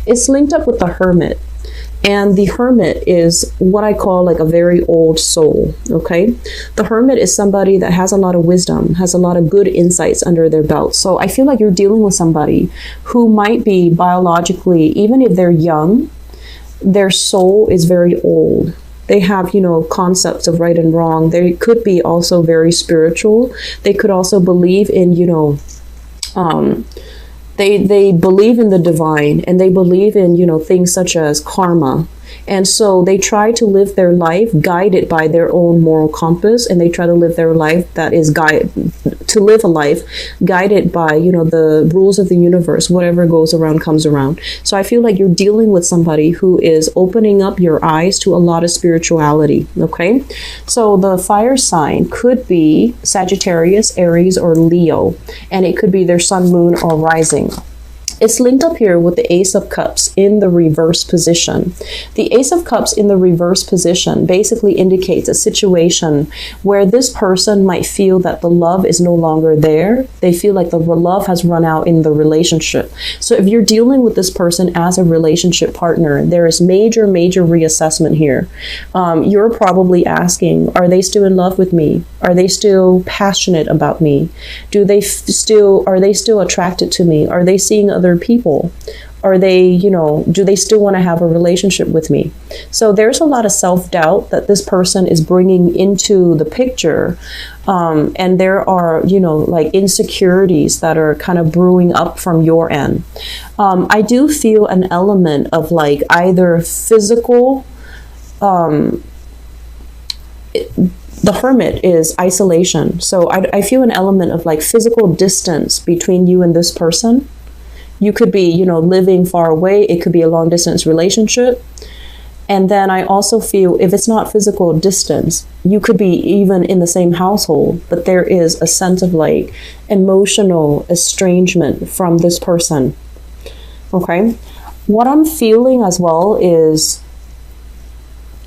It's linked up with the Hermit. And the Hermit is what I call like a very old soul, okay? The Hermit is somebody that has a lot of wisdom, has a lot of good insights under their belt. So I feel like you're dealing with somebody who might be biologically, even if they're young, their soul is very old. They have, concepts of right and wrong. They could be also very spiritual. They could also believe in, they believe in the divine, and they believe in, things such as karma. And so they try to live their life guided by their own moral compass, and they try to live their life that is live a life guided by, the rules of the universe. Whatever goes around comes around. So I feel like you're dealing with somebody who is opening up your eyes to a lot of spirituality, okay? So the fire sign could be Sagittarius, Aries, or Leo, and it could be their sun, moon, or rising. It's linked up here with the Ace of Cups in the reverse position. The Ace of Cups in the reverse position basically indicates a situation where this person might feel that the love is no longer there. They feel like the love has run out in the relationship. So if you're dealing with this person as a relationship partner, there is major reassessment here. You're probably asking, are they still in love with me? Are they still passionate about me? Are they still attracted to me? Are they seeing other people? Are they, do they still want to have a relationship with me? So there's a lot of self-doubt that this person is bringing into the picture. And there are, like insecurities that are kind of brewing up from your end. I do feel an element of like either physical, the Hermit is isolation. So I feel an element of like physical distance between you and this person. You could be, living far away. It could be a long distance relationship. And then I also feel if it's not physical distance, you could be even in the same household, but there is a sense of like emotional estrangement from this person. Okay. What I'm feeling as well is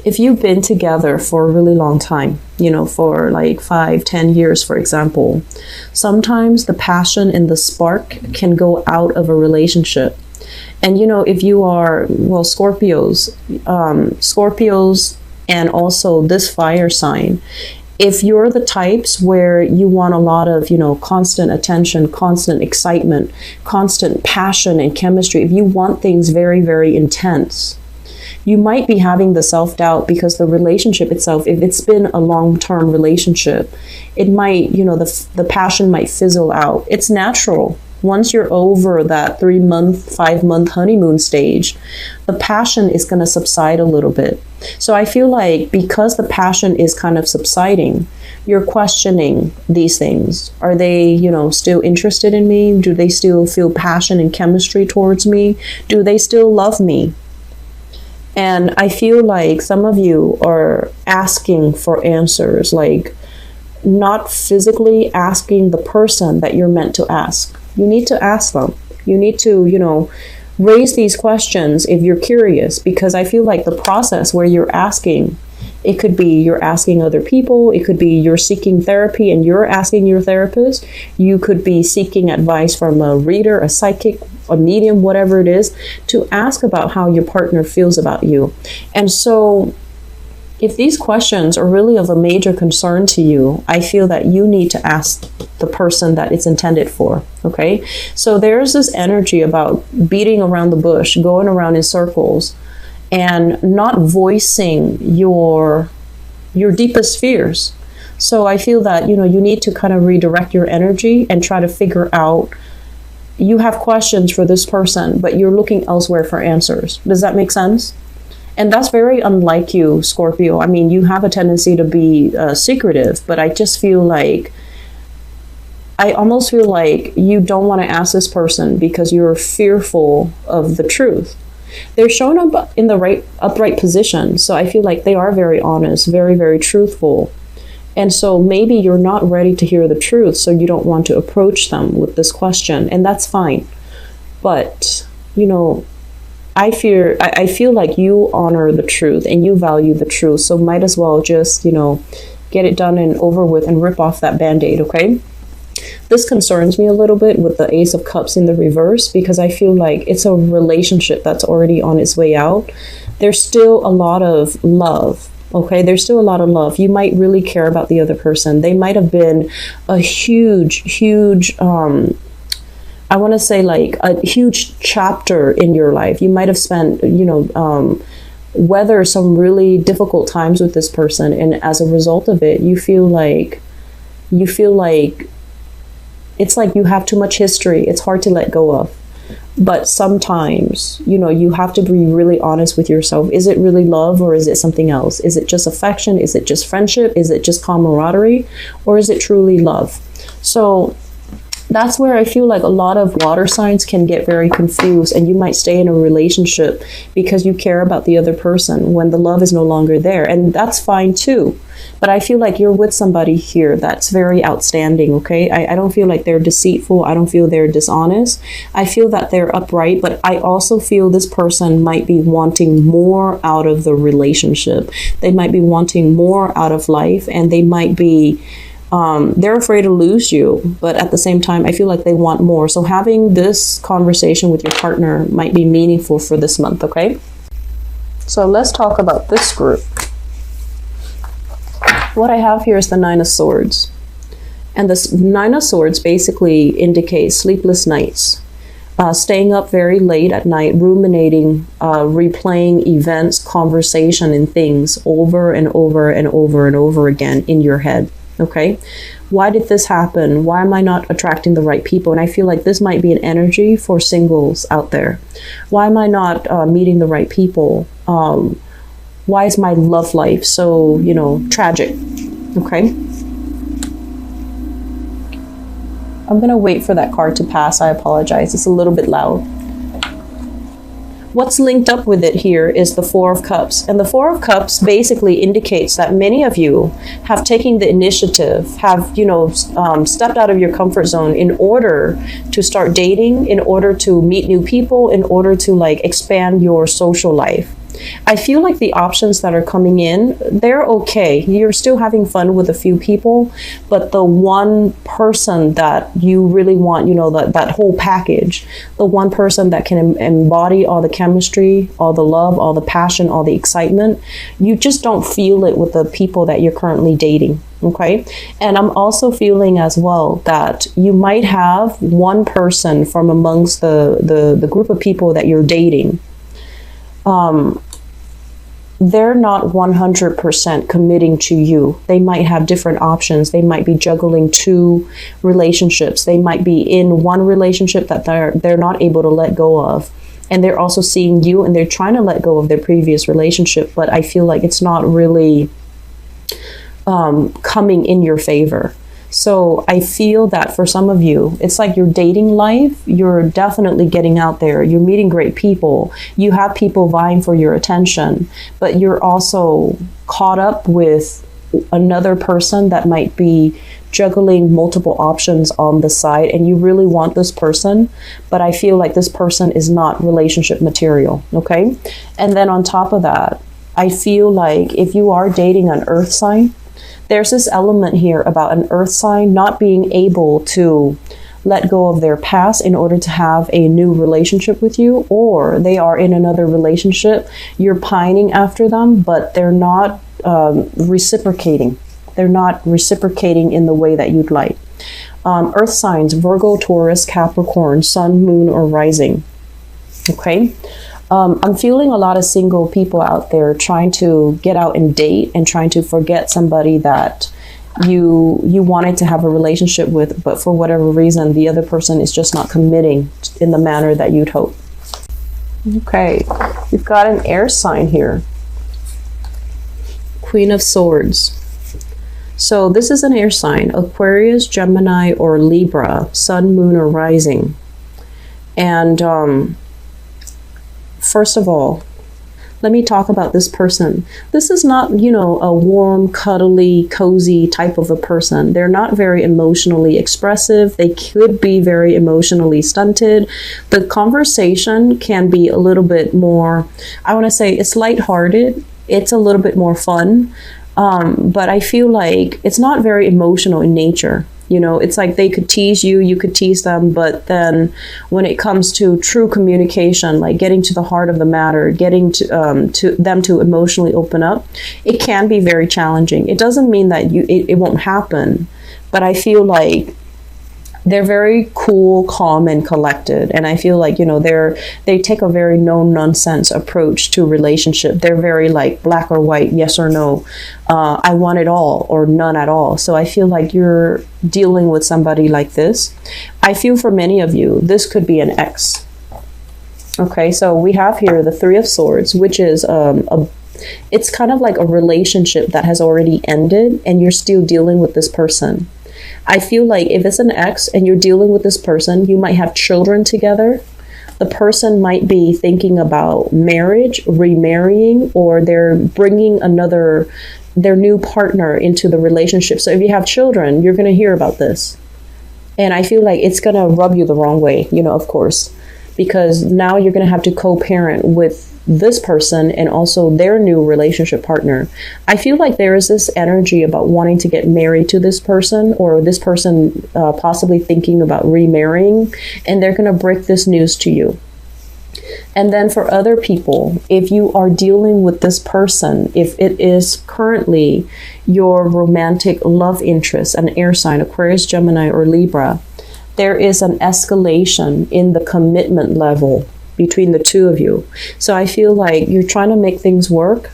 if you've been together for a really long time, for like 5-10 years, for example, sometimes the passion and the spark can go out of a relationship. And, if you are, Scorpios and also this fire sign, if you're the types where you want a lot of, constant attention, constant excitement, constant passion and chemistry, if you want things very, very intense, you might be having the self-doubt because the relationship itself, if it's been a long-term relationship, it might, the passion might fizzle out. It's natural. Once you're over that 3-month, 5-month honeymoon stage, the passion is going to subside a little bit. So I feel like because the passion is kind of subsiding, you're questioning these things. Are they, still interested in me? Do they still feel passion and chemistry towards me? Do they still love me? And I feel like some of you are asking for answers, like not physically asking the person that you're meant to ask. You need to ask them. You need to, raise these questions if you're curious, because I feel like the process where you're asking, it could be you're asking other people. It could be you're seeking therapy and you're asking your therapist. You could be seeking advice from a reader, a psychic, a medium, whatever it is, to ask about how your partner feels about you. And so if these questions are really of a major concern to you, I feel that you need to ask the person that it's intended for. Okay. So there's this energy about beating around the bush, going around in circles, and not voicing your deepest fears. So I feel that, you need to kind of redirect your energy and try to figure out, you have questions for this person, but you're looking elsewhere for answers. Does that make sense? And that's very unlike you, Scorpio. I mean, you have a tendency to be secretive, but I almost feel like you don't want to ask this person because you're fearful of the truth. They're shown up in the upright position. So I feel like they are very honest, very, very truthful. And so maybe you're not ready to hear the truth, so you don't want to approach them with this question, and that's fine. But, I feel like you honor the truth and you value the truth, so might as well just, get it done and over with and rip off that Band-Aid, okay? This concerns me a little bit with the Ace of Cups in the reverse, because I feel like it's a relationship that's already on its way out. There's still a lot of love. Okay, there's still a lot of love. You might really care about the other person. They might have been a huge, I want to say like a huge chapter in your life. You might have spent, weather some really difficult times with this person, and as a result of it, you feel like it's like you have too much history. It's hard to let go of. But sometimes, you have to be really honest with yourself. Is it really love, or is it something else? Is it just affection? Is it just friendship? Is it just camaraderie? Or is it truly love? So that's where I feel like a lot of water signs can get very confused, and you might stay in a relationship because you care about the other person when the love is no longer there. And that's fine too. But I feel like you're with somebody here that's very outstanding, okay? I don't feel like they're deceitful. I don't feel they're dishonest. I feel that they're upright, but I also feel this person might be wanting more out of the relationship. They might be wanting more out of life, and they might be they're afraid to lose you, but at the same time, I feel like they want more. So having this conversation with your partner might be meaningful for this month, okay? So let's talk about this group. What I have here is the Nine of Swords. And this Nine of Swords basically indicates sleepless nights. Staying up very late at night, ruminating, replaying events, conversation, and things over and over and over and over again in your head. Okay, why did this happen? Why am I not attracting the right people? And I feel like this might be an energy for singles out there. Why am I not meeting the right people? Why is my love life so, tragic? Okay. I'm going to wait for that card to pass. I apologize. It's a little bit loud. What's linked up with it here is the Four of Cups. And the Four of Cups basically indicates that many of you have taken the initiative, have, stepped out of your comfort zone in order to start dating, in order to meet new people, in order to expand your social life. I feel like the options that are coming in, they're okay. You're still having fun with a few people, but the one person that you really want, that whole package, the one person that can embody all the chemistry, all the love, all the passion, all the excitement, you just don't feel it with the people that you're currently dating. Okay. And I'm also feeling as well that you might have one person from amongst the group of people that you're dating. They're not 100% committing to you. They might have different options. They might be juggling two relationships. They might be in one relationship that they're not able to let go of. And they're also seeing you, and they're trying to let go of their previous relationship. But I feel like it's not really coming in your favor. So I feel that for some of you, it's like your dating life, you're definitely getting out there. You're meeting great people. You have people vying for your attention, but you're also caught up with another person that might be juggling multiple options on the side, and you really want this person, but I feel like this person is not relationship material, okay? And then on top of that, I feel like if you are dating an earth sign, there's this element here about an earth sign not being able to let go of their past in order to have a new relationship with you, or they are in another relationship. You're pining after them, but they're not reciprocating. They're not reciprocating in the way that you'd like. Earth signs, Virgo, Taurus, Capricorn, Sun, Moon, or Rising. Okay. I'm feeling a lot of single people out there trying to get out and date and trying to forget somebody that you wanted to have a relationship with, but for whatever reason, the other person is just not committing in the manner that you'd hope. Okay, we've got an air sign here. Queen of Swords. So this is an air sign, Aquarius, Gemini, or Libra, Sun, Moon, or Rising. And first of all, let me talk about this person. This is not, a warm, cuddly, cozy type of a person. They're not very emotionally expressive. They could be very emotionally stunted. The conversation can be a little bit more, I want to say it's lighthearted. It's a little bit more fun. But I feel like it's not very emotional in nature. You know, it's like they could tease you, you could tease them, but then when it comes to true communication, like getting to the heart of the matter, getting to them to emotionally open up, it can be very challenging. It doesn't mean that it won't happen, but I feel like they're very cool, calm, and collected. And I feel like, you know, they take a very no nonsense approach to relationship. They're very like black or white, yes or no. I want it all or none at all. So I feel like you're dealing with somebody like this. I feel for many of you, this could be an ex. Okay, so we have here the Three of Swords, which is it's kind of like a relationship that has already ended and you're still dealing with this person. I feel like if it's an ex and you're dealing with this person, you might have children together. The person might be thinking about marriage, remarrying, or they're bringing their new partner into the relationship. So if you have children, you're going to hear about this. And I feel like it's going to rub you the wrong way, you know, of course, because now you're going to have to co-parent with this person and also their new relationship partner. I feel like there is this energy about wanting to get married to this person, or this person possibly thinking about remarrying, and they're going to break this news to you. And then for other people, if you are dealing with this person, if it is currently your romantic love interest, an air sign, Aquarius, Gemini, or Libra, there is an escalation in the commitment level between the two of you. So I feel like you're trying to make things work.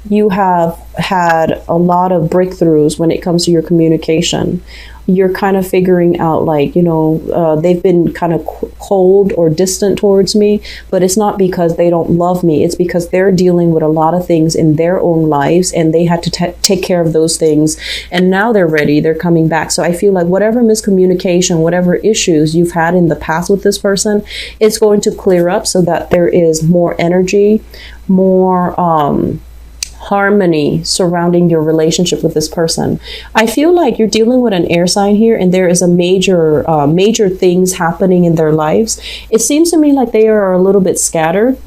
You have had a lot of breakthroughs when it comes to your communication. You're kind of figuring out, like, you know, they've been kind of cold or distant towards me, but it's not because they don't love me. It's because they're dealing with a lot of things in their own lives and they had to take care of those things. And now they're ready. They're coming back. So I feel like whatever miscommunication, whatever issues you've had in the past with this person, it's going to clear up so that there is more energy, more harmony surrounding your relationship with this person. I feel like you're dealing with an air sign here, and there is a major things happening in their lives. It seems to me like they are a little bit scattered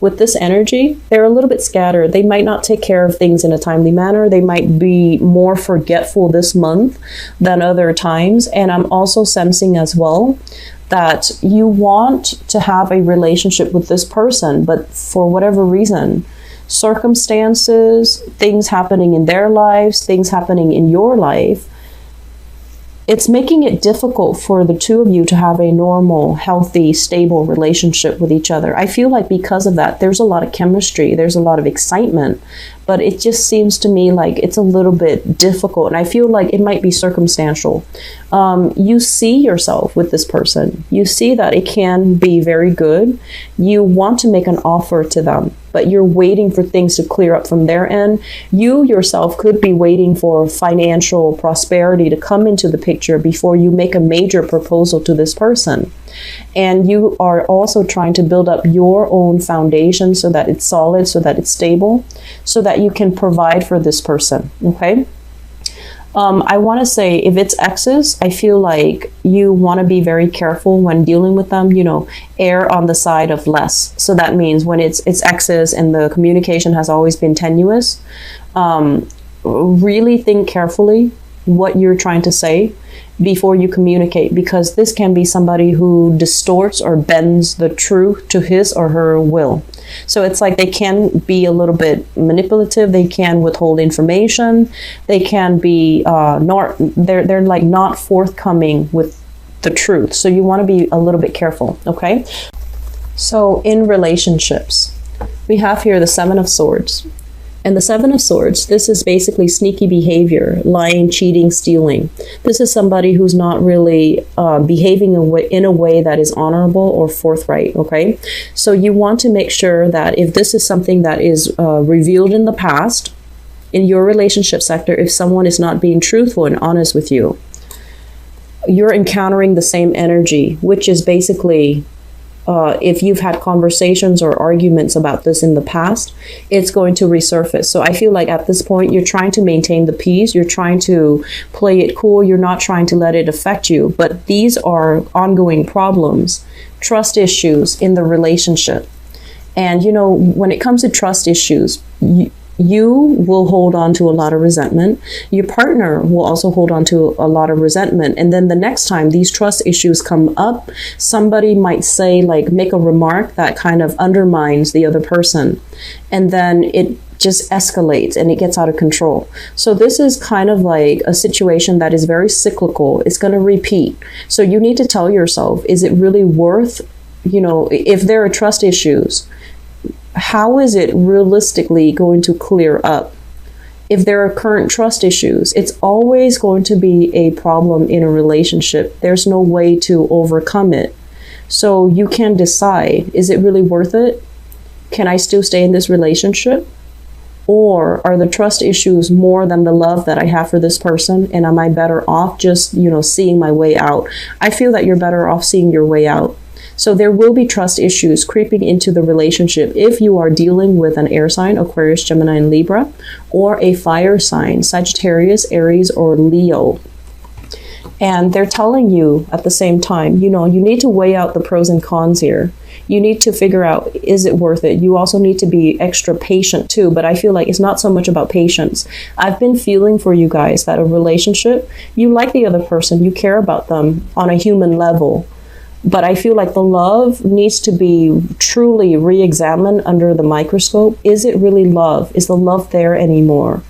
with this energy. They're a little bit scattered. They might not take care of things in a timely manner. They might be more forgetful this month than other times. And I'm also sensing as well that you want to have a relationship with this person, but for whatever reason, circumstances, things happening in their lives, things happening in your life, it's making it difficult for the two of you to have a normal, healthy, stable relationship with each other. I feel like because of that, there's a lot of chemistry, there's a lot of excitement, but it just seems to me like it's a little bit difficult. And I feel like it might be circumstantial. You see yourself with this person. You see that it can be very good. You want to make an offer to them, but you're waiting for things to clear up from their end. You yourself could be waiting for financial prosperity to come into the picture before you make a major proposal to this person. And you are also trying to build up your own foundation so that it's solid, so that it's stable, so that you can provide for this person, okay? I want to say, if it's exes, I feel like you want to be very careful when dealing with them, you know, err on the side of less. So that means when it's exes and the communication has always been tenuous, really think carefully what you're trying to say before you communicate, because this can be somebody who distorts or bends the truth to his or her will. So it's like they can be a little bit manipulative. They can withhold information. They can be they're like not forthcoming with the truth. So you want to be a little bit careful, okay? So in relationships, we have here the Seven of Swords. And the Seven of Swords, this is basically sneaky behavior, lying, cheating, stealing. This is somebody who's not really behaving in a way that is honorable or forthright, okay? So you want to make sure that if this is something that is revealed in the past, in your relationship sector, if someone is not being truthful and honest with you, you're encountering the same energy, which is basically if you've had conversations or arguments about this in the past, it's going to resurface. So I feel like at this point, you're trying to maintain the peace. You're trying to play it cool. You're not trying to let it affect you. But these are ongoing problems, trust issues in the relationship. And, you know, when it comes to trust issues, you You will hold on to a lot of resentment. Your partner will also hold on to a lot of resentment. And then the next time these trust issues come up, somebody might say, like, make a remark that kind of undermines the other person. And then it just escalates and it gets out of control. So this is kind of like a situation that is very cyclical. It's going to repeat. So you need to tell yourself, is it really worth, if there are trust issues, how is it realistically going to clear up? If there are current trust issues, it's always going to be a problem in a relationship. There's no way to overcome it. So you can decide, is it really worth it? Can I still stay in this relationship? Or are the trust issues more than the love that I have for this person? And am I better off just, seeing my way out? I feel that you're better off seeing your way out. So there will be trust issues creeping into the relationship if you are dealing with an air sign, Aquarius, Gemini, and Libra, or a fire sign, Sagittarius, Aries, or Leo. And they're telling you at the same time, you need to weigh out the pros and cons here. You need to figure out, is it worth it? You also need to be extra patient too, but I feel like it's not so much about patience. I've been feeling for you guys that a relationship, you like the other person, you care about them on a human level. But I feel like the love needs to be truly re-examined under the microscope. Is it really love? Is the love there anymore?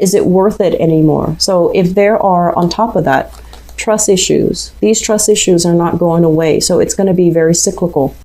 Is it worth it anymore? So if there are, on top of that, trust issues, these trust issues are not going away. So it's going to be very cyclical.